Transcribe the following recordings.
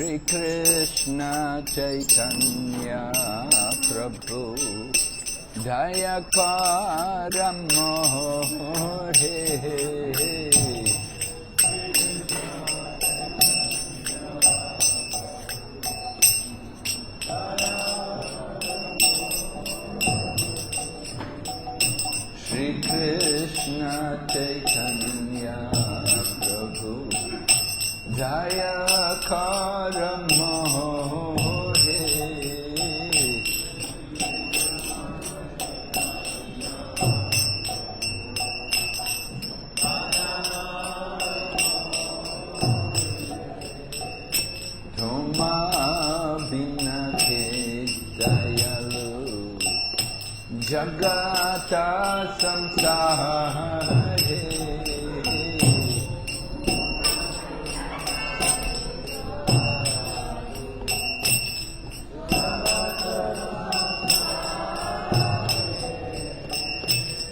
Shri Krishna Chaitanya Prabhu Dayakaramo Shri Krishna Chaitanya Prabhu Dayakaramo Jagata samsare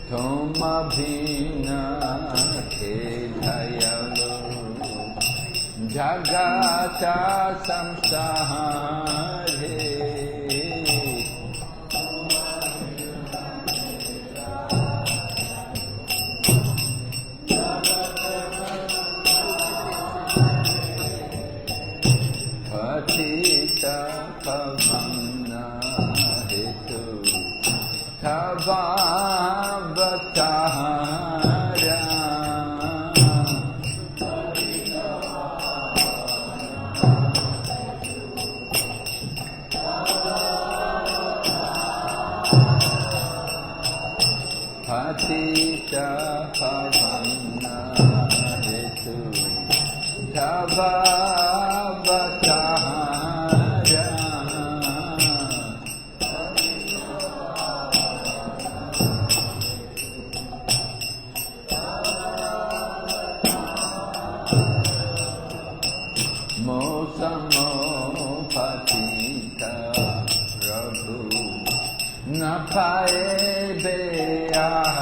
Toma bhina ke dayalu Jagata samsare Pavana hetu Tavavatara Patita Pavana hetu Tavavatara Napae beara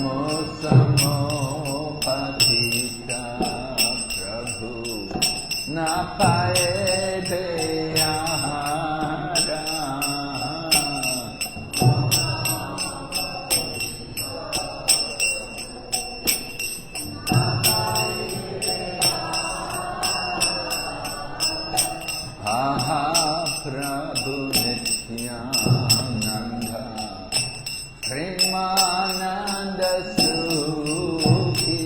Mosamo patita Prabhu Napae beara Prabhu Nityananda Premananda Sukhi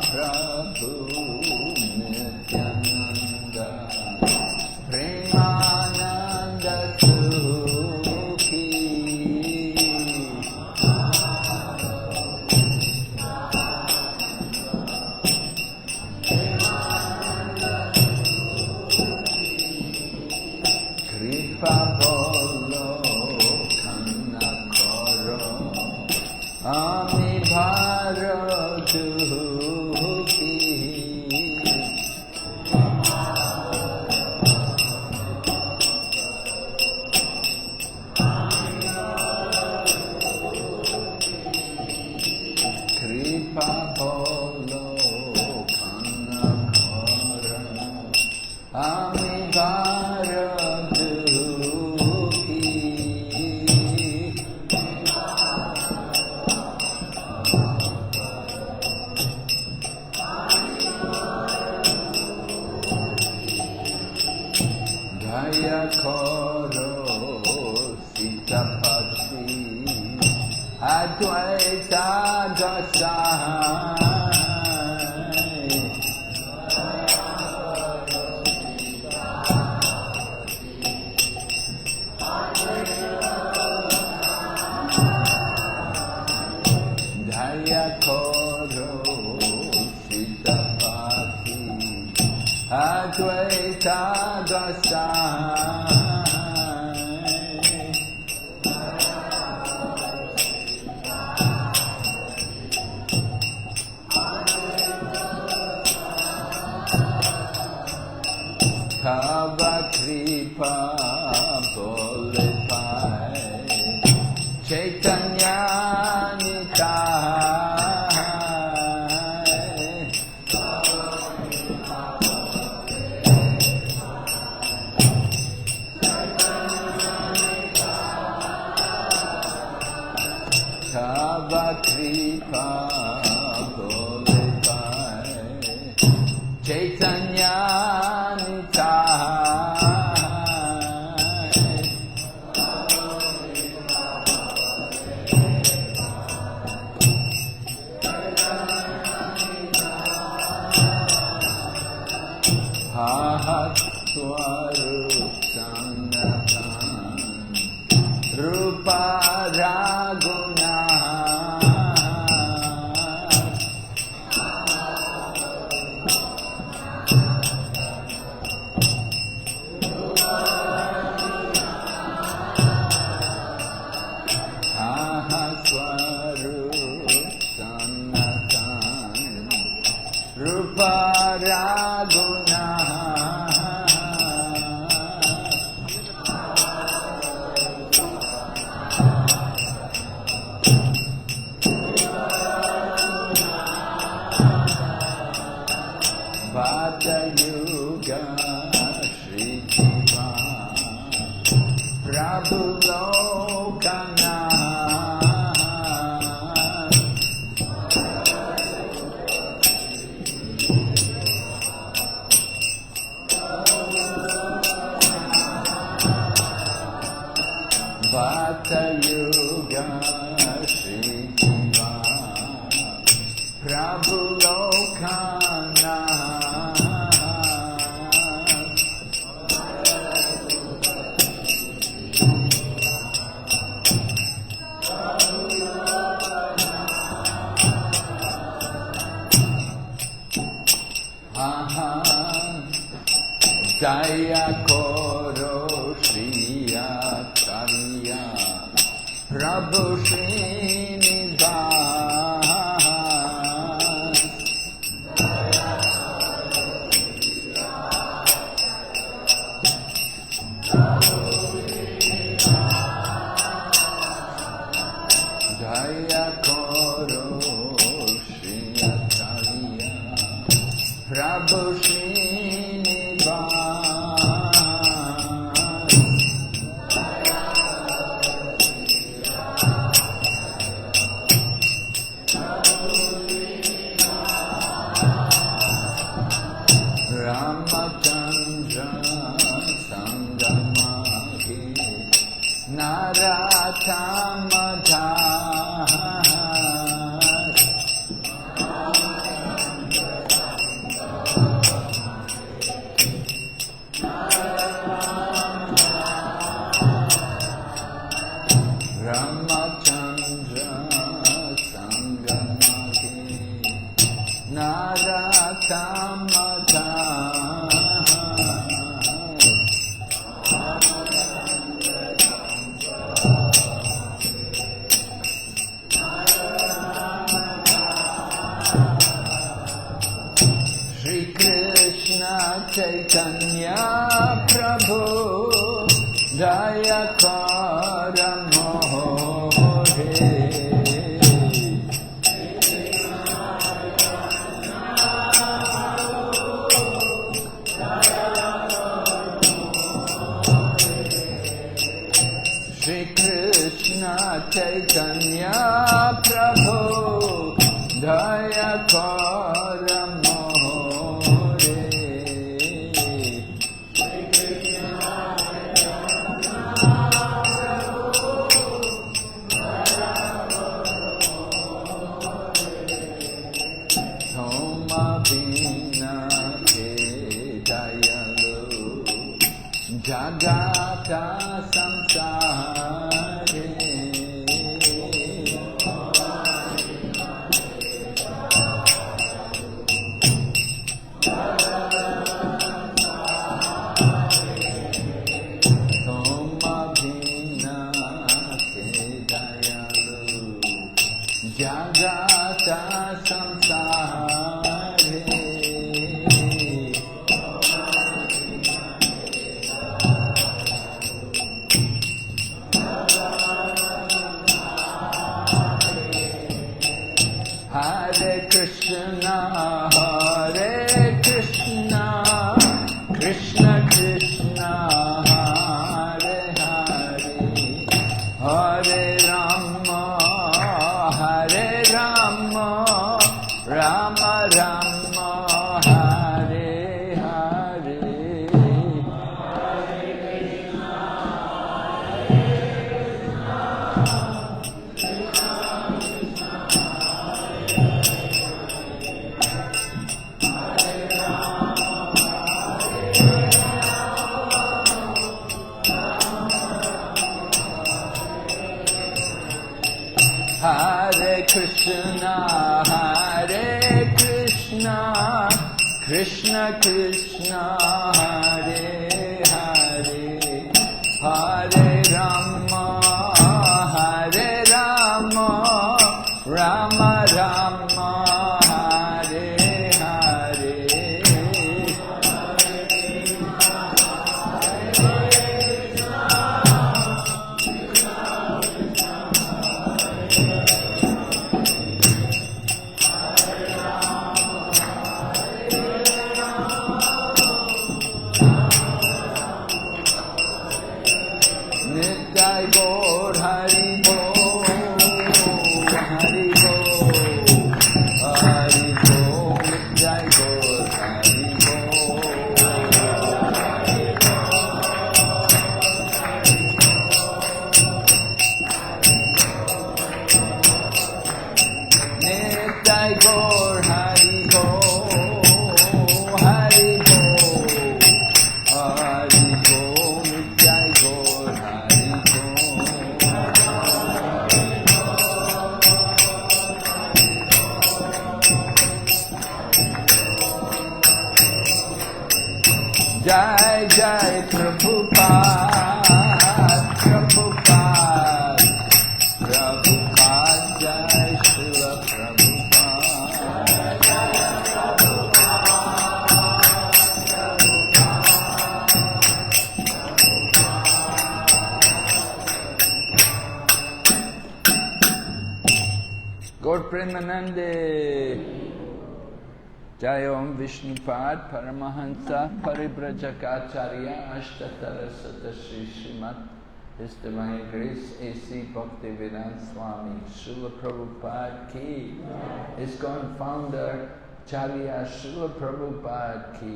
Prabhu Nityananda Premananda Advaita Dasai Daya Koro Sitapati Advaita Dasai Kripa Bole Pai Chaitanya Nitai Tava Kripa Bole Pai Chaitanya Rupa Raguna Rupa Raguna Vata Yuga Shri Jiva Prabhu Lokana Vata Yuga Shri Jiva Prabhu Lokana Jaya Koro Shriya Kariya Prabhu Srinivas Jaya Koro Shriya Kariya Prabhu Chaitanya Prabhu Jaya Kara Mohore Shri Krishna Chaitanya Prabhu Jaya Kara Jagata samsare Toma bhina ke dayalu Jagata samsare Rama Rama Hare Hare Hare Krishna, Hare Krishna, Krishna Krishna, Hare Hare, Hare Rama, Hare Rama, Rama Rama, Hare Hare. Nitai Gaur Hari Bol, Hari Bol, Hari Bol, Nitai Gaur Hari Bol, Nitai Gaur Hari Bol, Hari Bol, Hari Bol, Nitai Gaur Hari Bol. Jai Jai Prabhupada, Prabhupada, Prabhupada, Jai Srila Prabhupada. Gaur Premanande. Jai Om Vishnupad Paramahansa Paribrajacharya Ashtatara Sata Shri Srimad His Divine Grace A.C. Bhakti Swami Srila Prabhupada Ki, ISKCON Founder Charya Srila Prabhupada Ki,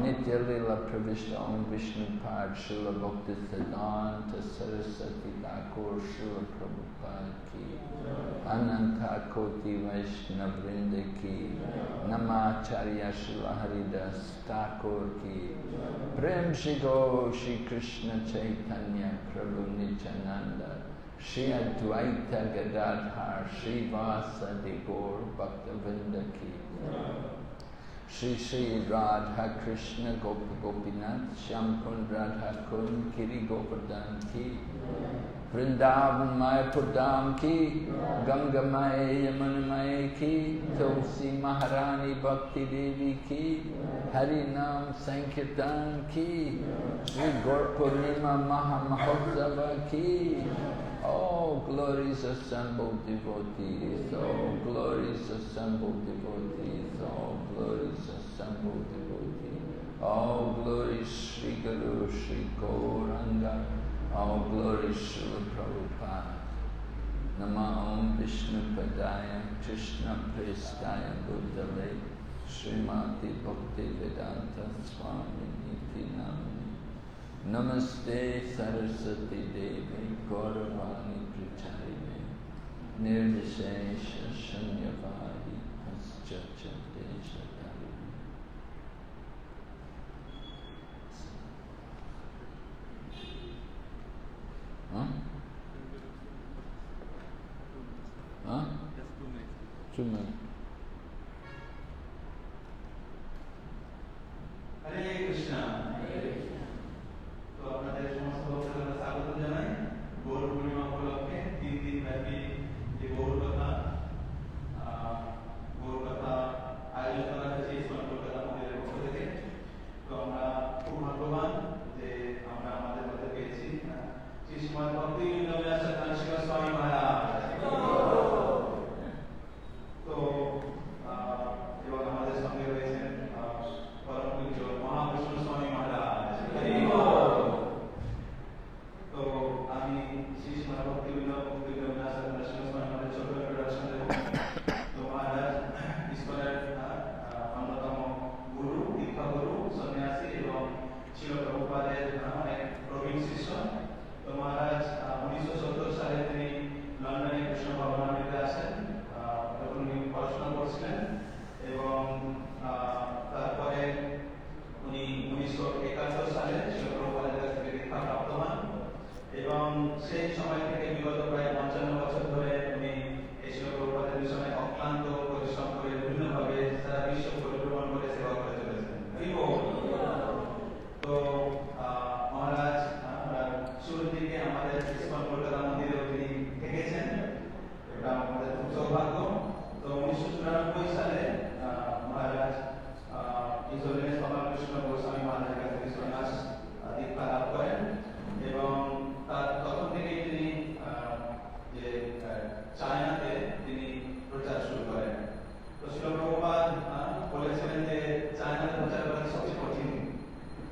Nitya Lila Pravishta Om Vishnupad Srila Bhakti Siddhanta Saraswati Thakur Srila Prabhupada Ki, Ananta Koti Vaishnava Vrinda Ki, Namacharya Srila Haridas Thakur Ki, Prem Shigo Shri Krishna Chaitanya Prabhu Nityananda, Shri Advaita Gadadhar Shri Vasadi Gaur Bhakta Vrinda Ki, Shri Shri Radha Krishna Gopa Gopinath Shyamkund Radha Kund Kiri Govardhan Ki, Vrindavan Mayapur Dham Ki, Ganga Maya Yamuna Maya Ki, Tulsi Maharani Bhakti Devi Ki, Hari Nam Sankirtan Ki, Shri Gaur Purnima Maha Mahotsava Ki. All glories assembled devotees, all glories assembled devotees, all glories assembled devotees, all glories Shri Guru Shri Gauranga, all glories Srila Prabhupada. Nama Om Vishnu Padaya Krishna Prestaya Buddhale Srimati Bhakti Vedanta Swami Niti Namani. Namaste Saraswati Devi Gauravani Pracharine Nirvishesha Shanyavadi Paschacha Deshatari. Huh? Huh? Just 2 minutes. 2 minutes. Hare Krishna. तो আপনাদের সমস্ত ভক্তদের স্বাগত জানাই গৌর পূর্ণিমা উপলক্ষে 3 দিন ব্যাপী এই গৌর কথা আয়োজন করা হয়েছে ইসকন কলকাতা মন্দিরের পক্ষ থেকে। তো আমরা খুব ভাগ্যবান যে আমরা আমাদের মধ্যে পেয়েছি শ্রী শ্রীমৎ ভক্তি বিনোদ নারাসিমহা স্বামী মহারাজ। তো বৈষ্ণব গোস্বামী মহারাজের কাছ থেকে সন্ন্যাস দীক্ষা লাভ করেন এবং তার তখন থেকেই তিনি যে চায়নাতে তিনি প্রচার শুরু করেন। তো শিল প্রভুপাদ বলেছিলেন যে চায়নাতে প্রচার করা সবচেয়ে কঠিন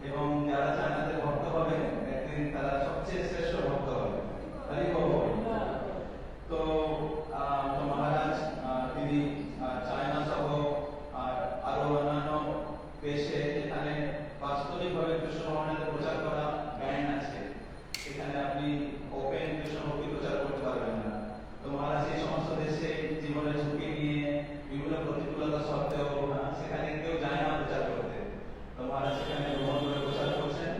এবং যারা চায়নাতে ভক্ত হবে একদিন তারা সবচেয়ে শ্রেষ্ঠ ভক্ত হবে। তো মহারাজ তিনি চায়না সহ আরো অন্যান্য দেশে যেখানে বাস্তবিকভাবে কৃষ্ণ ভগবানের প্রচার করা ব্যান আছে, সেখানে আপনি ওপেন কৃষ্ণ ভক্তি প্রচার করতে পারবেন না। তো মহারাজ এই সমস্ত দেশে জীবনের ঝুঁকি নিয়ে বিভিন্ন প্রতিকূলতা সত্ত্বেও সেখানে কেউ যায় না প্রচার করতে। তো মহারাজ সেখানে ভ্রমণ করে প্রচার করছেন,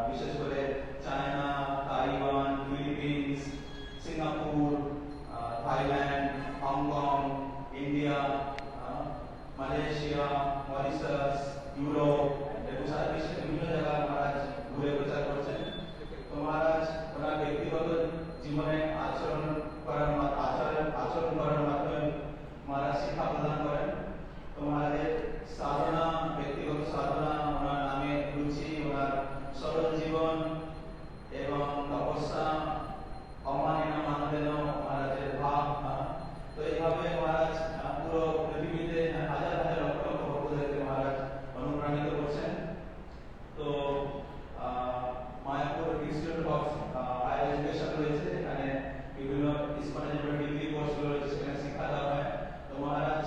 বিশেষ করে China, Taiwan, Philippines, Singapore, Thailand, Hong Kong, India, Malaysia, Mauritius, Europe এবং সারা বিশ্বের বিভিন্ন জায়গায় মহারাজ ঘুরে প্রচার করছেন। তো মহারাজ ওনার ব্যক্তিগত জীবনে আচরণ করার মাধ্যমে মহারাজ শিক্ষা প্রদান করেন। তো মহারাজের সাধনা, ব্যক্তিগত সাধনা, ওনার নামে রুচি, ওনার সরল জীবন এবং তপস্যা, অমানিনা মানদেন মহারাজের ভাব, তো এইভাবে মহারাজ পুরো পৃথিবীতে হাজার হাজার লক্ষ লক্ষ ভক্তদেরকে মহারাজ অনুপ্রাণিত করছেন। তো Mayapur institute of higher education রয়েছে, এখানে বিভিন্ন ইসকনের যে ডিগ্রি কোর্সগুলো রয়েছে সেখানে শিক্ষা দেওয়া হয়। তো মহারাজ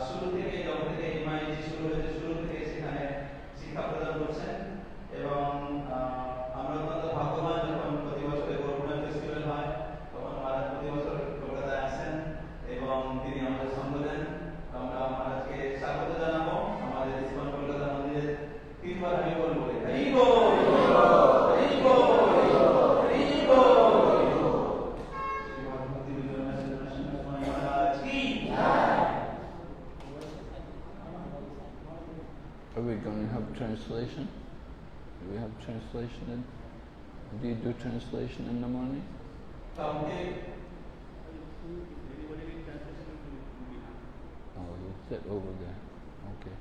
শুরু থেকে যখন থেকে এমআইটি শুরু হয়েছে শুরু থেকে সেখানে শিক্ষা প্রদান করছেন এবং আমরা অত্যন্ত ভাগ্যবান যখন প্রতি বছরে গৌরবর্ণ ফেস্টিভ্যাল হয় তখন মহারাজ প্রতি বছর কলকাতায় আসেন এবং তিনি আমাদের সঙ্গ দেন। আমরা মহারাজকে স্বাগত জানাবো আমাদের ইসকন কলকাতা মন্দিরে। তিনবার আমি বলবো হরি বল, হরি বল, হরি বল। শ্রী ভক্তি বিনোদ নরসিংহ স্বামী মহারাজ কি জয়। Are we going to have translation? Do we have translation in? Do you do translation in the morning? Oh, you sit over there. Okay.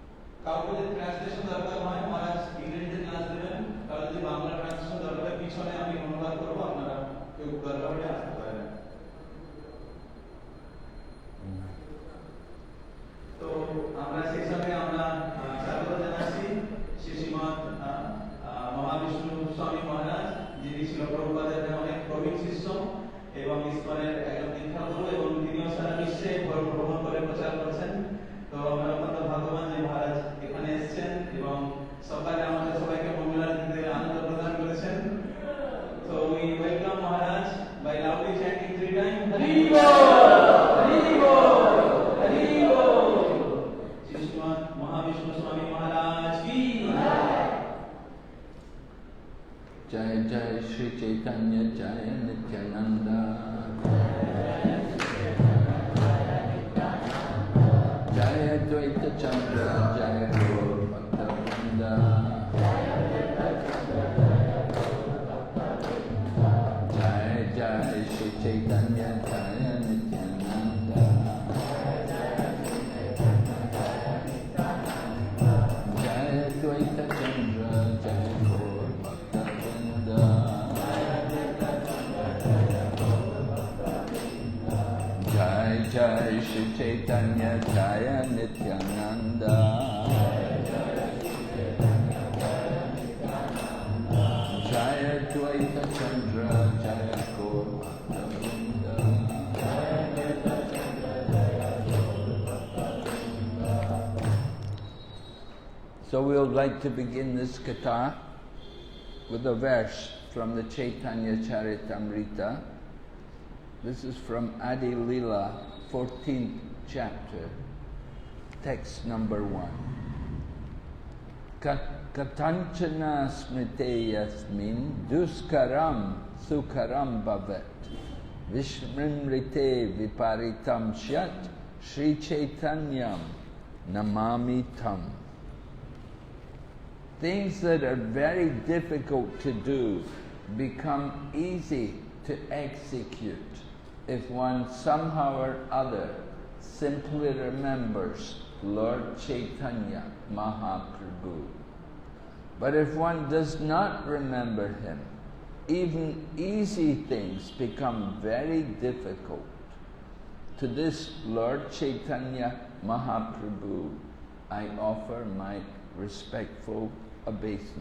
কাউকে যদি ট্রান্সলেশন দরকার হয় মহারাজ ইংরেজিতে ক্লাস দেবেন, কারণ যদি বাংলা ট্রান্সলেশন দরকার পিছনে আমি অনুবাদ করবো, আপনারা কেউ দরকার হলে আসতে পারেন। তো আমরা সেই সঙ্গে আমরা স্বাগত জানাচ্ছি শ্রীমৎ মহাবিষ্ণু স্বামী মহারাজ, যিনি ছিল প্রভুপাদের অনেক প্রবীণ শিষ্য এবং ইসকনের একজন দীক্ষাগুরু এবং তিনিও সারা বিশ্বে ভ্রমণ করে প্রচার করছেন। তো আমরা অত্যন্ত ভাগ্যবান যে মহারাজ এখানে এসেছেন এবং সকালে আমাদের সবাইকে মঙ্গলারতিতে আনন্দ প্রদান করেছেন। So we welcome Maharaj by loudly chanting 3 times Hari Bol, Hari Bol, Hari Bol. Srimad Mahavishnu Swami Maharaj ki Jai Jai Shri Chaitanya Jai Nityananda Jai Advaita Chandra Jai Gaur Bhakta Jai Jai Shri Chaitanya Jai Nityananda Jai Advaita Chandra Jai Gaur Bhakta Jai Jai Shri Chaitanya Jaya Nityananda Jaya Advaita Chandra Jaya Gaur Bhakta So we would like to begin this katha with a verse from the Chaitanya Charitamrita. This is from Adi Lila, 14th chapter, text number 1. Katanchana smrite yasmin duskaram sukharam bhavat vishmrite viparitam shyat Shri Chaitanyam namami tam. Things that are very difficult to do become easy to execute if one somehow or other simply remembers Lord Chaitanya Mahaprabhu. But if one does not remember him, even easy things become very difficult. To this Lord Chaitanya Mahaprabhu, I offer my respectful obeisances.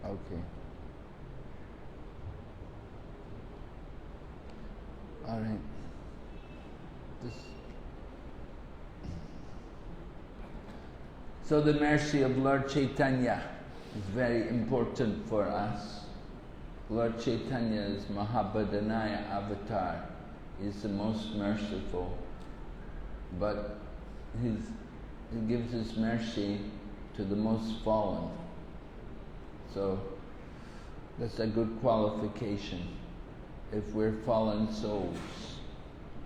Okay. All right. So the mercy of Lord Chaitanya is very important for us. Lord Chaitanya is Mahabhadanaya avatar. He is the most merciful, but he gives his mercy to the most fallen. So that's a good qualification. If we're fallen souls,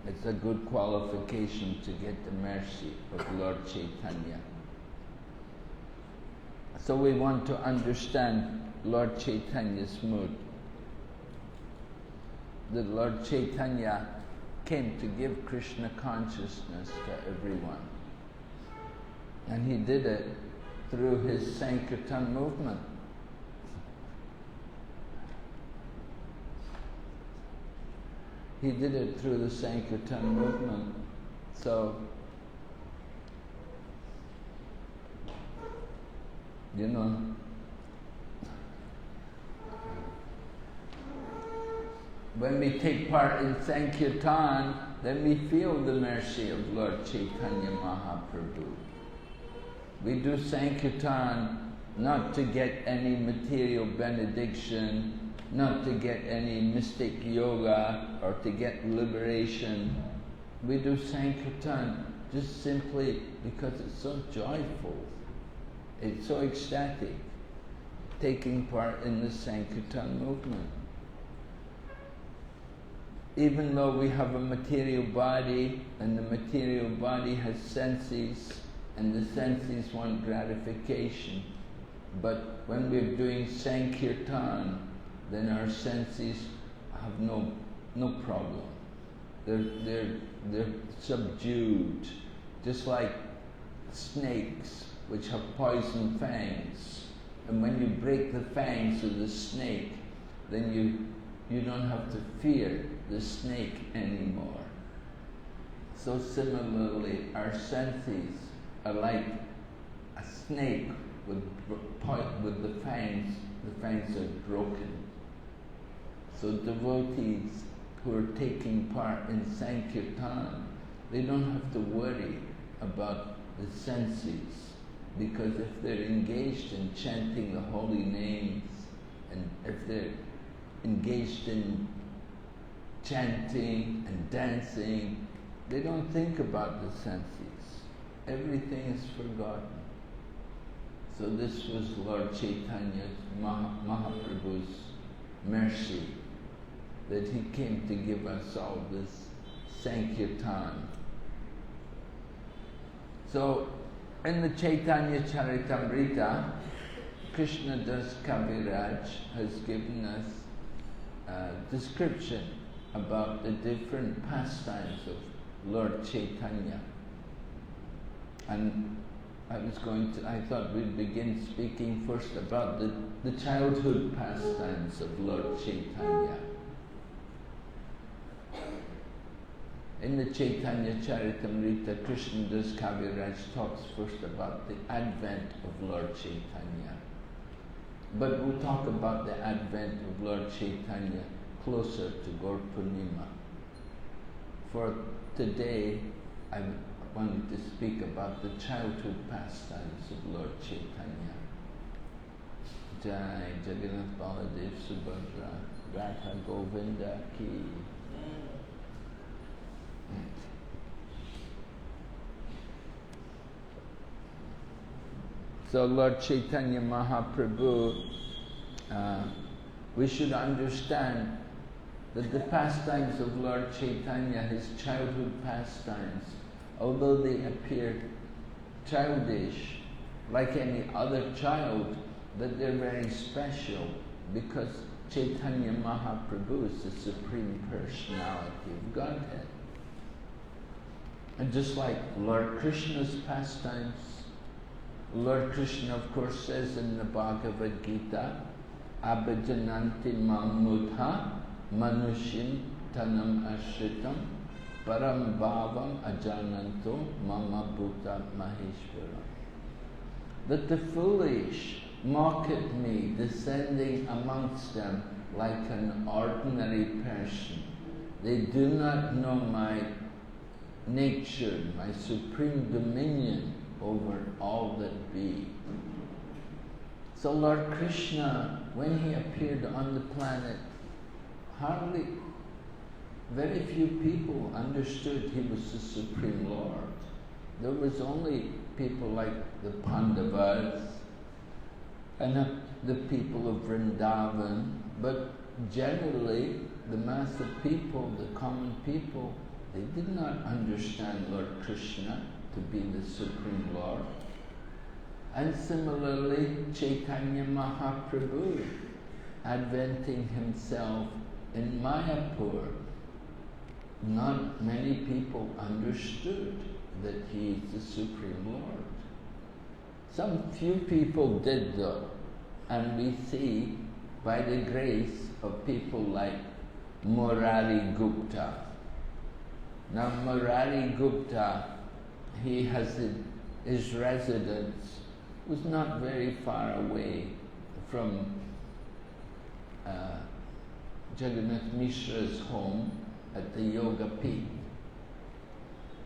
it's a good qualification to get the mercy of Lord Chaitanya. So we want to understand Lord Chaitanya's mood. That Lord Chaitanya came to give Krishna consciousness to everyone. And he did it through his Sankirtan movement. He did it through the Sankirtan movement. So, you know, when we take part in Sankirtan, then we feel the mercy of Lord Chaitanya Mahaprabhu. We do Sankirtan not to get any material benediction, not to get any mystic yoga or to get liberation. We do Sankirtan just simply because it's so joyful. It's so ecstatic, taking part in the Sankirtan movement. Even though we have a material body and the material body has senses and the senses want gratification, but when we're doing Sankirtan, then our senses have no problem. They're subdued, just like snakes which have poison fangs. And when you break the fangs of the snake, then you don't have to fear the snake anymore. So similarly, our senses are like a snake with the fangs. The fangs are broken. So devotees who are taking part in Sankirtan, they don't have to worry about the senses, because if they're engaged in chanting the holy names, and if they're engaged in chanting and dancing, they don't think about the senses. Everything is forgotten. So this was Lord Chaitanya's, Mahaprabhu's mercy, that he came to give us all this Sankirtan. So in the Chaitanya Charitamrita, Krishna Das Kaviraj has given us a description about the different pastimes of Lord Chaitanya. And I thought we'd begin speaking first about the childhood pastimes of Lord Chaitanya. In the Chaitanya Charitamrita, Krishna Das Kaviraj talks first about the advent of Lord Chaitanya. But we'll talk about the advent of Lord Chaitanya closer to Gaur Purnima. For today, I wanted to speak about the childhood pastimes of Lord Chaitanya. Jai Jagannath Baladev Subhadra Radha Govinda Ki. So Lord Chaitanya Mahaprabhu, we should understand that the pastimes of Lord Chaitanya, his childhood pastimes, although they appear childish, like any other child, that they're very special because Chaitanya Mahaprabhu is the Supreme Personality of Godhead. And just like Lord Krishna's pastimes, Lord Krishna of course says in the Bhagavad Gita, Abhajananti Mamudha Manushim Tanam Ashritam Param Bhavam Ajananto Mama Bhuta Maheshwara. That the foolish mock at me, descending amongst them like an ordinary person. They do not know my nature, my supreme dominion over all that be. So Lord Krishna, when he appeared on the planet, very few people understood he was the Supreme Lord. There was only people like the Pandavas and the people of Vrindavan, but generally the mass of people, the common people, they did not understand Lord Krishna to be the Supreme Lord. And similarly, Chaitanya Mahaprabhu, adventing himself in Mayapur, not many people understood that he is the Supreme Lord. Some few people did though, and we see by the grace of people like Murari Gupta. Now Murari Gupta, his residence was not very far away from Jagannath Mishra's home at the Yoga Peak.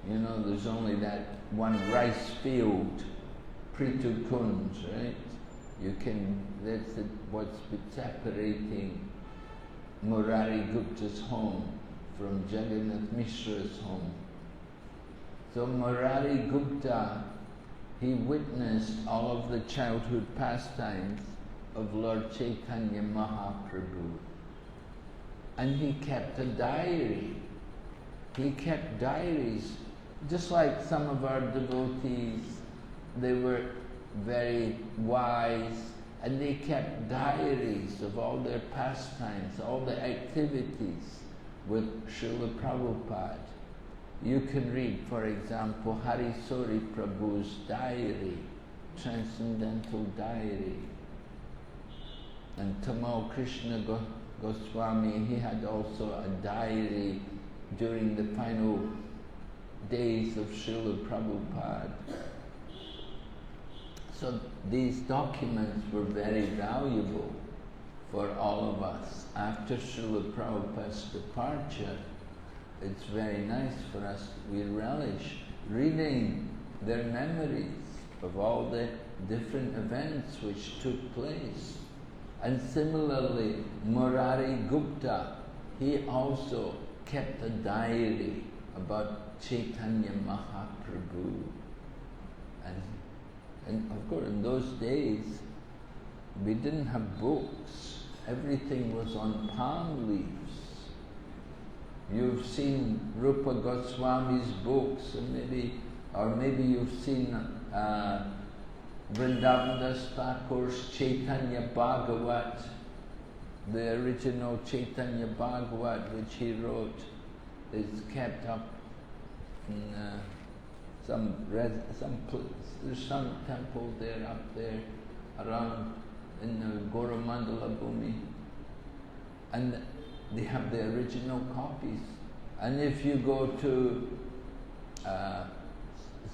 You know, there's only that one rice field, Pritu Kunj, right? That's what's separating Murari Gupta's home from Jagannath Mishra's home. So Murari Gupta, he witnessed all of the childhood pastimes of Lord Chaitanya Mahaprabhu. And he kept a diary. He kept diaries, just like some of our devotees. They were very wise, and they kept diaries of all their pastimes, all the activities with Srila Prabhupada. You can read, for example, Harisori Prabhu's diary, Transcendental Diary. And Tamal Krishna Goswami, he had also a diary during the final days of Srila Prabhupada. So these documents were very valuable for all of us. After Srila Prabhupada's departure, it's very nice for us, we relish reading their memories of all the different events which took place. And similarly, Murari Gupta, he also kept a diary about Chaitanya Mahaprabhu. And of course, in those days, we didn't have books. Everything was on palm leaves. You've seen Rupa Goswami's books, or maybe you've seen Vrindavandas Thakur's Chaitanya Bhagavat, the original Chaitanya Bhagavat which he wrote, is kept up in there's some temple there, up there, around in the Goromandala Bhumi, and they have the original copies. And if you go to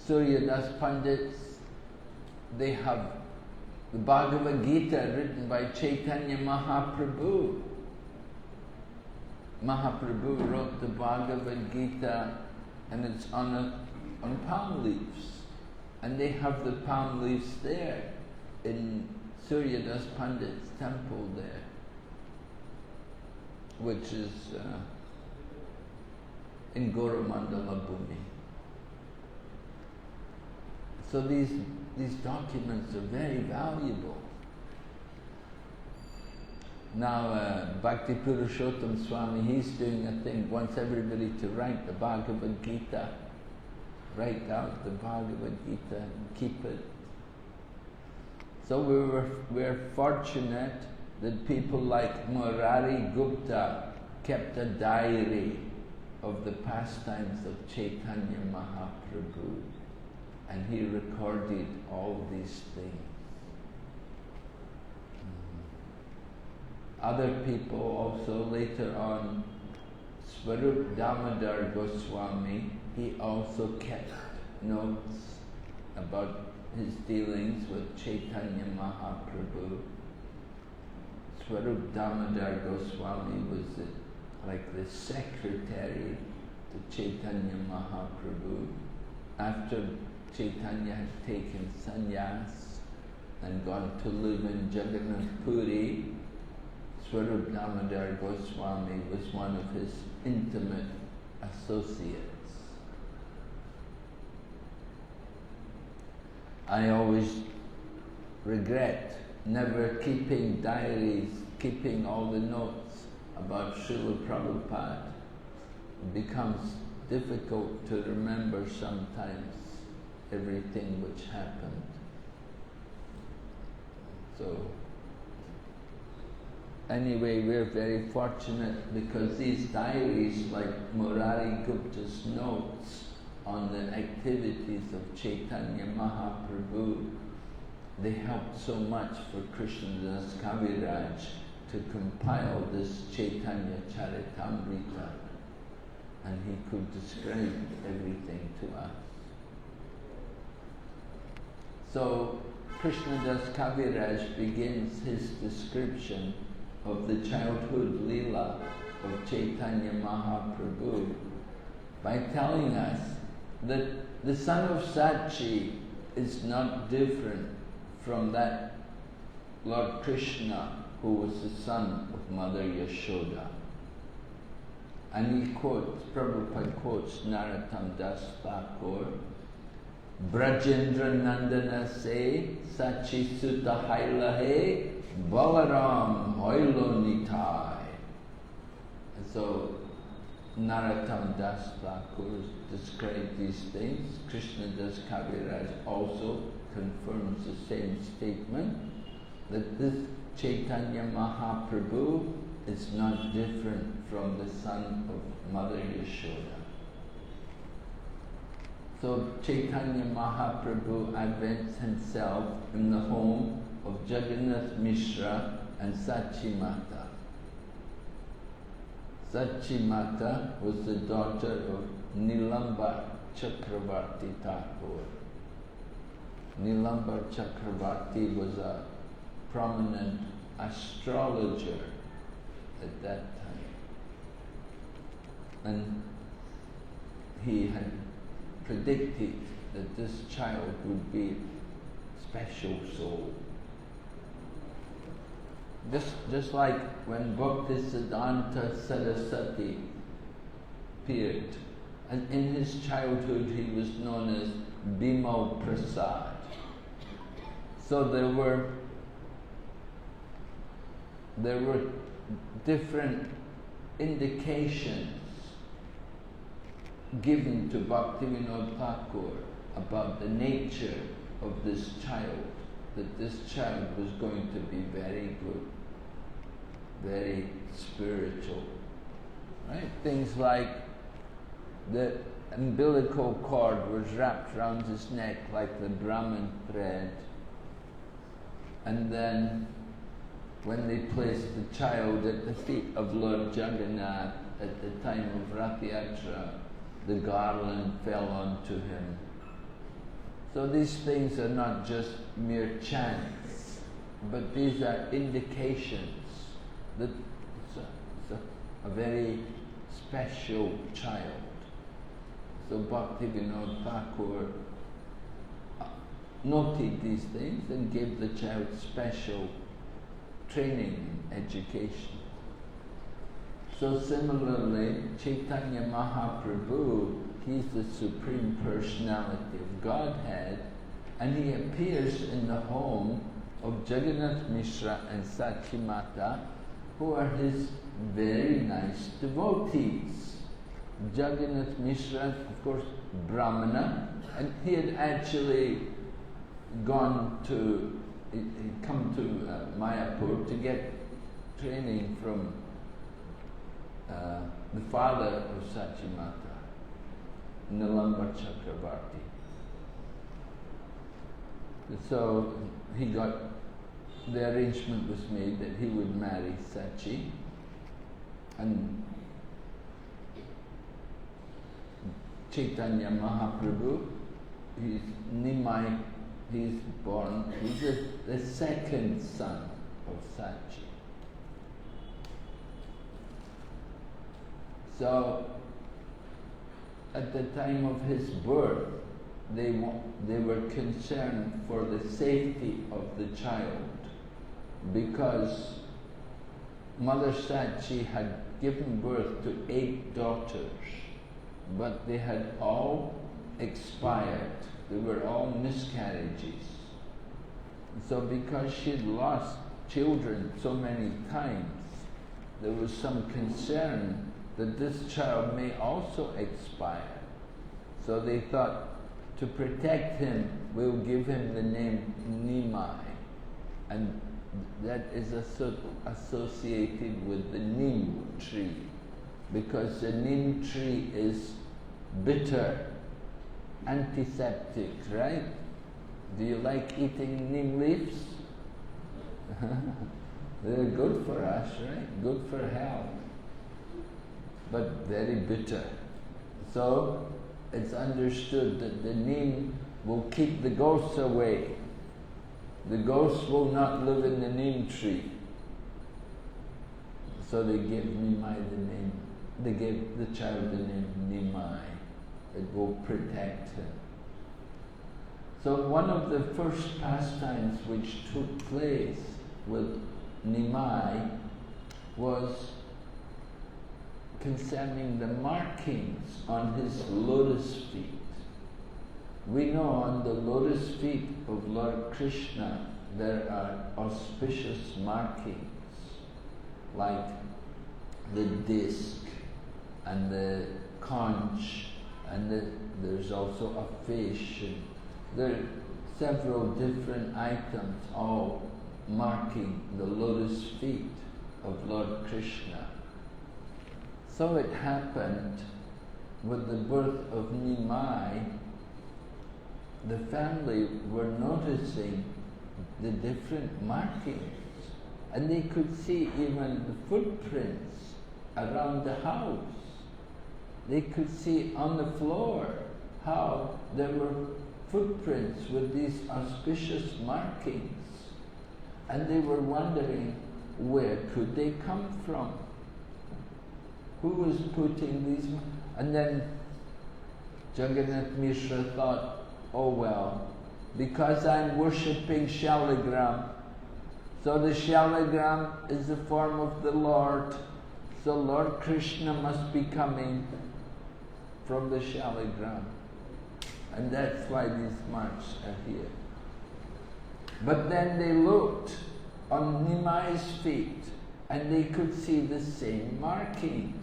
Suryadas Pandit's, they have the Bhagavad Gita written by Chaitanya Mahaprabhu. Mahaprabhu wrote the Bhagavad Gita, and it's on palm leaves. And they have the palm leaves there in Suryadas Pandit's temple there, which is in Goromandala Bhumi. So these documents are very valuable. Now Bhakti Purushottam Swami, he's doing a thing, wants everybody to write the Bhagavad Gita, write out the Bhagavad Gita and keep it. So we're fortunate that people like Murari Gupta kept a diary of the pastimes of Chaitanya Mahaprabhu, and he recorded all these things. Other people also later on, Swarup Damodar Goswami, he also kept notes about his dealings with Chaitanya Mahaprabhu. Swarup Damodar Goswami was like the secretary to Chaitanya Mahaprabhu. After Chaitanya had taken sannyas and gone to live in Jagannath Puri, Swarup Damodar Goswami was one of his intimate associates. I always regret never keeping diaries, keeping all the notes about Srila Prabhupada. It becomes difficult to remember sometimes everything which happened. So, anyway, we're very fortunate because these diaries, like Murari Gupta's notes on the activities of Chaitanya Mahaprabhu, they helped so much for Krishnadas Kaviraj to compile this Chaitanya Charitamrita, and he could describe everything to us. So Krishnadas Kaviraj begins his description of the childhood Leela of Chaitanya Mahaprabhu by telling us that the son of Sachi is not different from that Lord Krishna who was the son of Mother Yashoda. And he quotes, Prabhupada quotes Narottam Das Thakur, Brajendra Nandana se Sachi Sutta Hailahe Balaram Hoilo Nitai. And so Narottam Das Thakur described these things. Krishnadas Kaviraj also confirms the same statement, that this Chaitanya Mahaprabhu is not different from the son of Mother Yashoda. So Chaitanya Mahaprabhu advents himself in the home of Jagannath Mishra and Sachi Mata. Sachi Mata was the daughter of Nilamba Chakravarti Thakur. Nilamba Chakravarti was a prominent astrologer at that time, and he had predicted that this child would be a special soul. Just like when Bhaktisiddhanta Saraswati appeared, and in his childhood he was known as Bimal Prasad. So there were different indications given to Bhaktivinoda Thakur about the nature of this child, that this child was going to be very good, very spiritual, right? Things like the umbilical cord was wrapped around his neck like the Brahman thread, and then when they placed the child at the feet of Lord Jagannath at the time of Rath Yatra, the garland fell onto him. So these things are not just mere chants, but these are indications that it's a very special child. So Bhaktivinoda Thakur noted these things and gave the child special training and education. So similarly, Chaitanya Mahaprabhu, he's the Supreme Personality of Godhead, and he appears in the home of Jagannath Mishra and Sachi Mata, who are his very nice devotees. Jagannath Mishra, of course, Brahmana, and he had actually come to Mayapur to get training from the father of Sachi Mata, Nilamba Chakravarti. So the arrangement was made that he would marry Sachi, and Chaitanya Mahaprabhu, he's born, he's the second son of Sachi. So, at the time of his birth, they were concerned for the safety of the child, because Mother Sachi had given birth to 8 daughters, but they had all expired. They were all miscarriages. So because she'd lost children so many times, there was some concern that this child may also expire. So they thought, to protect him, we'll give him the name Nimai. And that is associated with the neem tree, because the neem tree is bitter, antiseptic, right? Do you like eating neem leaves? They're good for us, right? Good for health, but very bitter. So it's understood that the neem will keep the ghosts away. The ghosts will not live in the neem tree. So they gave Nimai the name. They gave the child the name Nimai. It will protect him. So one of the first pastimes which took place with Nimai was concerning the markings on his lotus feet. We know on the lotus feet of Lord Krishna there are auspicious markings, like the disc and the conch, and there's also a fish. And there are several different items all marking the lotus feet of Lord Krishna. So it happened with the birth of Nimai, the family were noticing the different markings, and they could see even the footprints around the house. They could see on the floor how there were footprints with these auspicious markings, and they were wondering, where could they come from? Who was putting these? And then Jagannath Mishra thought, oh well, because I'm worshipping Shaligram, so the Shaligram is the form of the Lord, so Lord Krishna must be coming from the Shaligram. And that's why these marks are here. But then they looked on Nimai's feet, and they could see the same markings.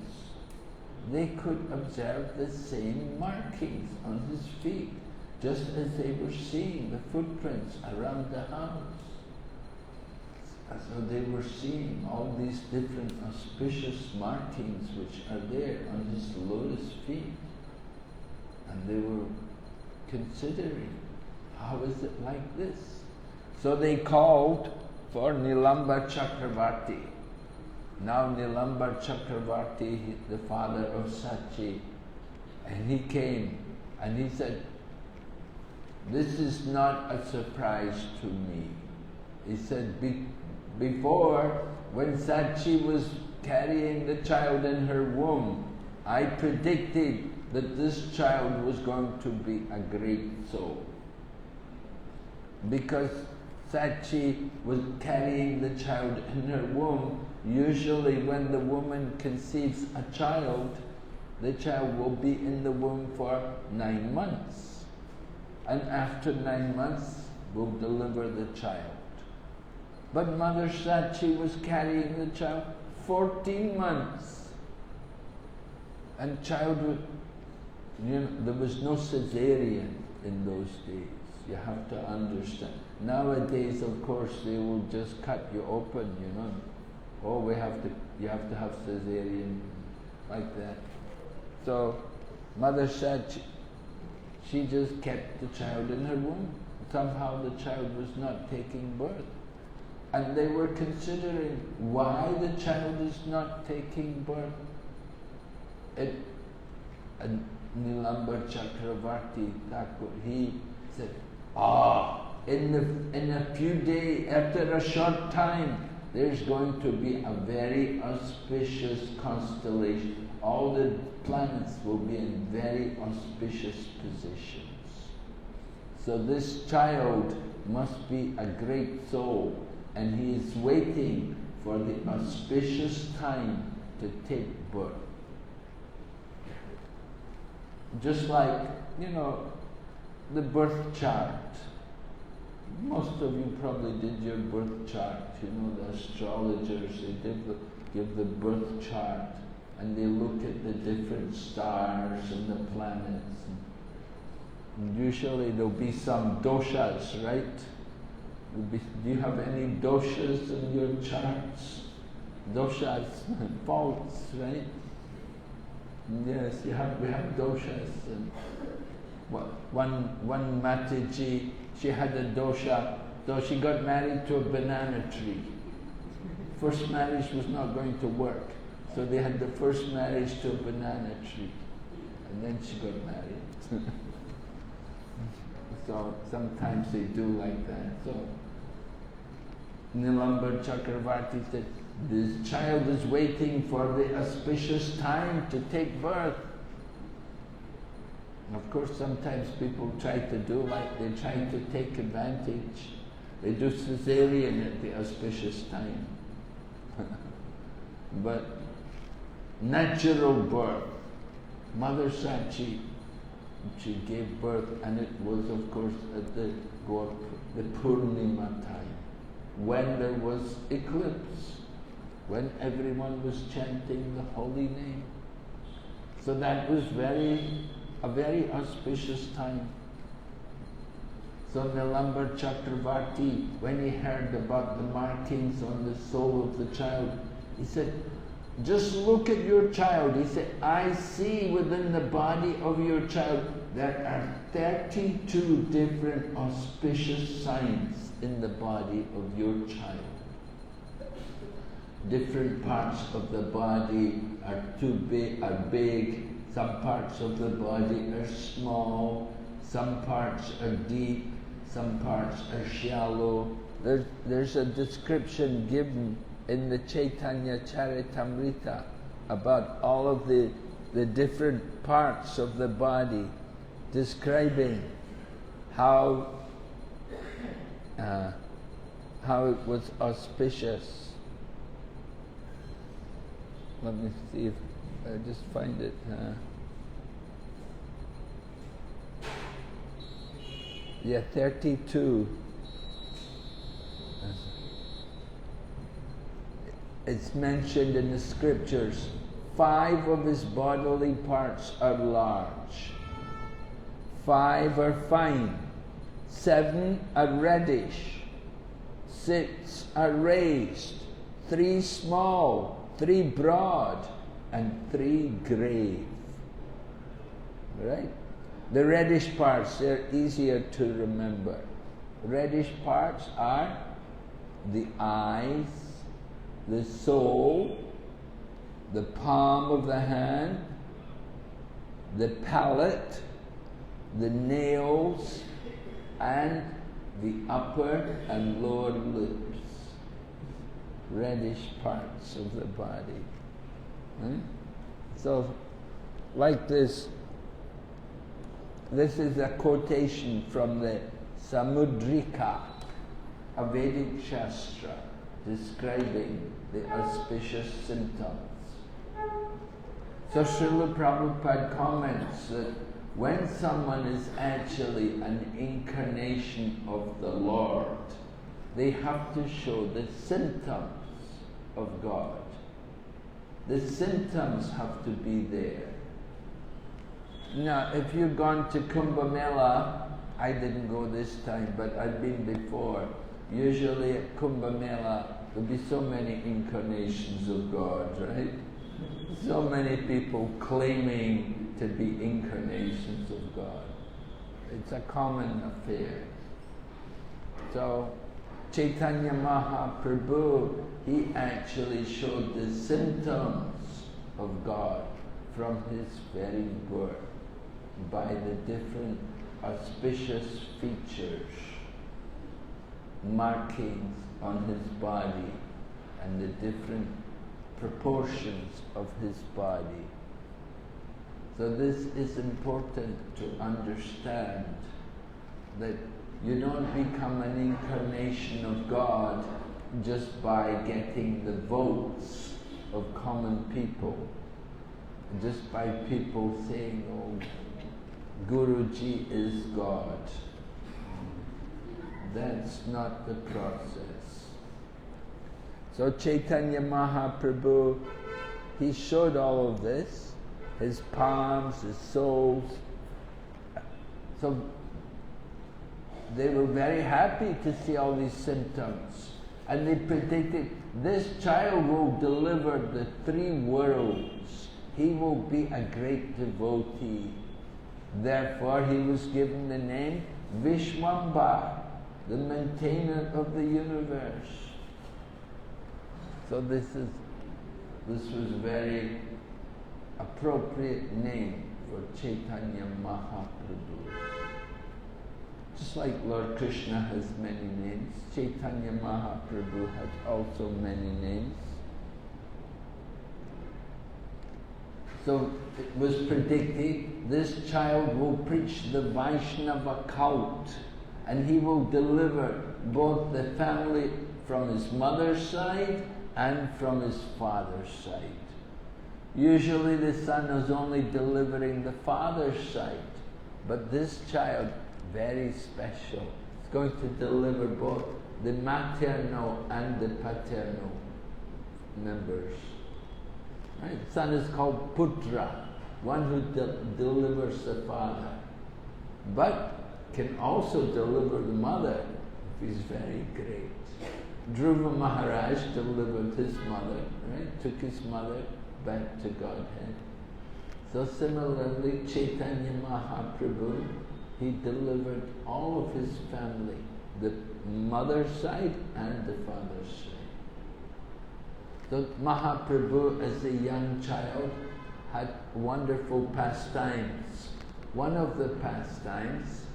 They could observe the same markings on his feet, just as they were seeing the footprints around the house. So they were seeing all these different auspicious markings which are there on his lotus feet. And they were considering, how is it like this? So they called for Nilamba Chakravarti. Now Nilamba Chakravarti, the father of Sachi, and he came and he said, this is not a surprise to me. He said, before, when Sachi was carrying the child in her womb, I predicted that this child was going to be a great soul. Because Sachi was carrying the child in her womb, usually when the woman conceives a child, the child will be in the womb for 9 months. and after 9 months will deliver the child. But Mother Sachi was carrying the child 14 months. And child would, there was no cesarean in those days. You have to understand. Nowadays, of course, they will just cut you open, Oh, you have to have cesarean, like that. So, Mother said she just kept the child in her womb. Somehow the child was not taking birth. And they were considering why the child is not taking birth. And Nilambara Chakravarti Thakur, he said, in a few days, after a short time, there's going to be a very auspicious constellation. All the planets will be in very auspicious positions. So this child must be a great soul, and he is waiting for the auspicious time to take birth. Just like, the birth chart. Most of you probably did your birth chart. The astrologers, they give the birth chart, and they look at the different stars and the planets. And usually there'll be some doshas, right? Do you have any doshas in your charts? Doshas, faults, right? Yes, we have doshas. And one Mataji, she had a dosha, though she got married to a banana tree. First marriage was not going to work, so they had the first marriage to a banana tree, and then she got married. So sometimes they do like that. So Nilambara Chakravarti said, this child is waiting for the auspicious time to take birth. Of course, sometimes people try to do like they try to take advantage. They do cesarean at the auspicious time. But natural birth, Mother Sachi, she gave birth, and it was, of course, at the Purnima time, when there was eclipse, when everyone was chanting the holy name. So that was a very auspicious time. So Nilambara Chakravarti, when he heard about the markings on the soul of the child, he said, just look at your child. He said, I see within the body of your child there are 32 different auspicious signs in the body of your child. Different parts of the body are big, some parts of the body are small, some parts are deep, some parts are shallow. There's a description given in the Chaitanya Charitamrita about all of the different parts of the body, describing how it was auspicious. Let me see if I just find it. Yeah, 32. It's mentioned in the scriptures, 5 of his bodily parts are large, 5 are fine, 7 are reddish, 6 are raised, 3 small, 3 broad, and 3 grave. Right? The reddish parts, they're easier to remember. Reddish parts are the eyes, the soul, the palm of the hand, the palate, the nails, and the upper and lower lips. Reddish parts of the body. So, like this is a quotation from the Samudrika, a Vedic Shastra, describing the auspicious symptoms. So Srila Prabhupada comments that when someone is actually an incarnation of the Lord, they have to show the symptoms of God. The symptoms have to be there. Now, if you've gone to Kumbh Mela, I didn't go this time, but I've been before. Usually at Kumbh Mela, there'll be so many incarnations of God, right? So many people claiming to be incarnations of God. It's a common affair. So, Chaitanya Mahaprabhu, he actually showed the symptoms of God from his very birth by the different auspicious features, markings on his body and the different proportions of his body. So this is important to understand, that you don't become an incarnation of God just by getting the votes of common people, just by people saying, oh, Guruji is God. That's not the process. So Chaitanya Mahaprabhu, he showed all of this, his palms, his soles. So they were very happy to see all these symptoms. And they predicted, this child will deliver the 3 worlds. He will be a great devotee. Therefore, he was given the name Vishwamba, the maintainer of the universe. So this was very appropriate name for Chaitanya Mahaprabhu. Just like Lord Krishna has many names, Chaitanya Mahaprabhu has also many names. So it was predicted, this child will preach the Vaishnava cult, and he will deliver both the family from his mother's side and from his father's side. Usually the son is only delivering the father's side, but this child, very special. It's going to deliver both the maternal and the paternal members. Right? The son is called Putra, one who delivers the father, but can also deliver the mother if he's very great. Dhruva Maharaj delivered his mother, right? Took his mother back to Godhead. So similarly, Chaitanya Mahaprabhu, he delivered all of his family, the mother's side and the father's side. So Mahaprabhu, as a young child, had wonderful pastimes. One of the pastimes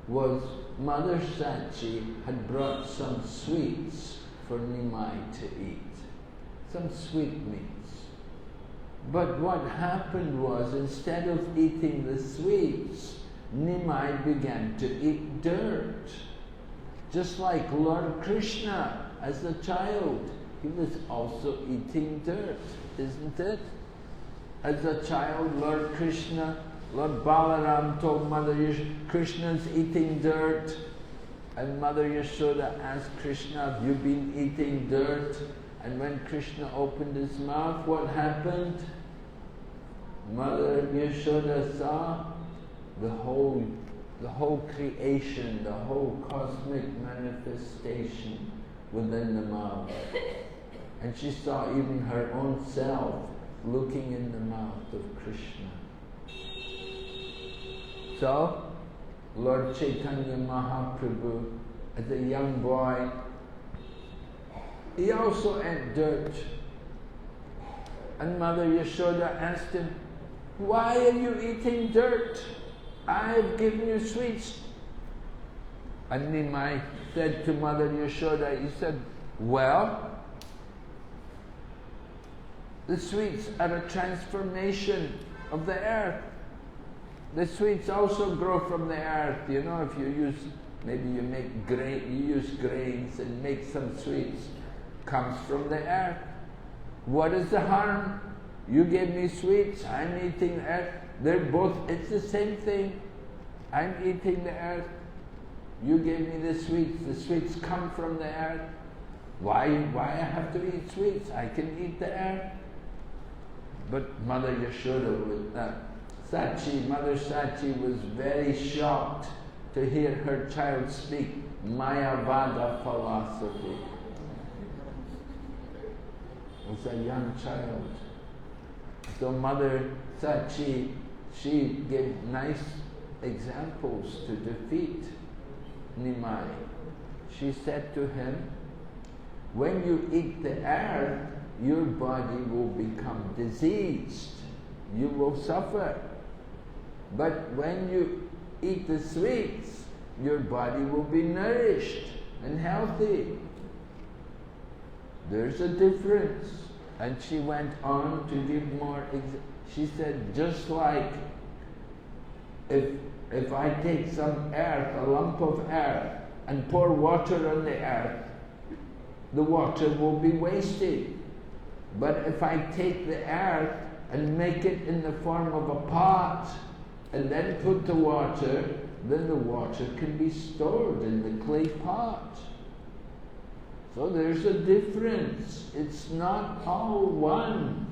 was Mother Sachi had brought some sweets for Nimai to eat, some sweetmeats. But what happened was, instead of eating the sweets, Nimai began to eat dirt. Just like Lord Krishna as a child, he was also eating dirt, isn't it? As a child, Lord Krishna, Lord Balaram told Mother Yashoda, Krishna's eating dirt. And Mother Yashoda asked Krishna, have you been eating dirt? And when Krishna opened his mouth, what happened? Mother Yashoda saw the whole creation, the whole cosmic manifestation within the mouth. And she saw even her own self looking in the mouth of Krishna. So, Lord Chaitanya Mahaprabhu, as a young boy, he also ate dirt. And Mother Yashoda asked him, why are you eating dirt? I have given you sweets. And Nimai said to Mother Yashoda, he said, well, the sweets are a transformation of the earth. The sweets also grow from the earth. You know, if you use, maybe you make grain, you use grains and make some sweets, comes from the earth. What is the harm? You gave me sweets, I'm eating earth. They're both, it's the same thing. I'm eating the earth. You gave me the sweets come from the earth. Why I have to eat sweets? I can eat the earth. But Mother Yashoda with Mother Sachi was very shocked to hear her child speak Mayavada philosophy. It was a young child. So Mother Sachi, she gave nice examples to defeat Nimai. She said to him, when you eat the earth, your body will become diseased. You will suffer. But when you eat the sweets, your body will be nourished and healthy. There's a difference. And she went on to give more she said, just like if I take some earth, a lump of earth, and pour water on the earth, the water will be wasted. But if I take the earth and make it in the form of a pot, and then put the water, then the water can be stored in the clay pot. So there's a difference. It's not all one.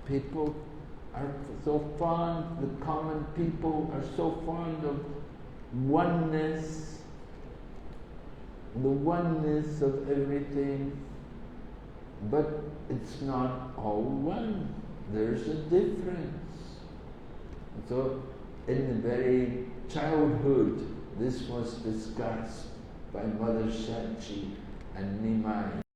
People are so fond, the common people are so fond of oneness, the oneness of everything, but it's not all one. There's a difference. So in the very childhood, this was discussed by Mother Sachi and Nimai.